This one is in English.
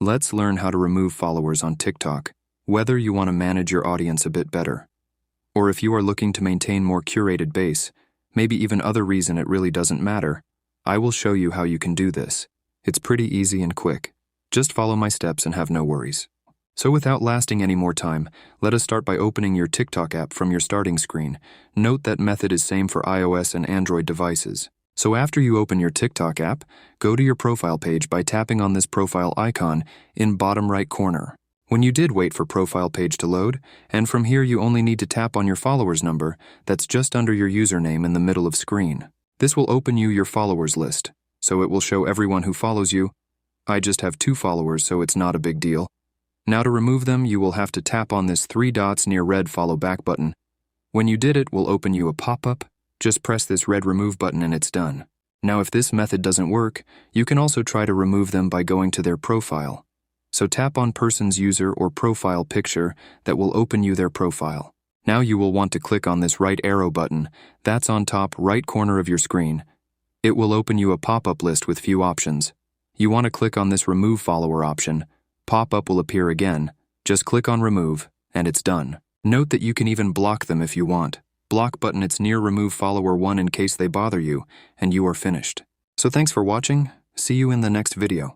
Let's learn how to remove followers on TikTok, whether you want to manage your audience a bit better, or if you are looking to maintain more curated base, maybe even other reason it really doesn't matter. I will show you how you can do this. It's pretty easy and quick. Just follow my steps and have no worries. So without lasting any more time, let us start by opening your TikTok app from your starting screen. Note that method is same for iOS and Android devices. So after you open your TikTok app, go to your profile page by tapping on this profile icon in bottom right corner. When you did, wait for profile page to load, and from here you only need to tap on your followers number that's just under your username in the middle of screen. This will open you your followers list, so it will show everyone who follows you. I just have 2 followers, so it's not a big deal. Now to remove them, you will have to tap on this 3 dots near red follow back button. When you did, it will open you a pop-up. Just press this red remove button and it's done. Now if this method doesn't work, you can also try to remove them by going to their profile. So tap on person's user or profile picture that will open you their profile. Now you will want to click on this right arrow button that's on top right corner of your screen. It will open you a pop-up list with few options. You want to click on this remove follower option. Pop-up will appear again. Just click on remove and it's done. Note that you can even block them if you want. Block button, it's near remove follower 1 in case they bother you, and you are finished. So thanks for watching. See you in the next video.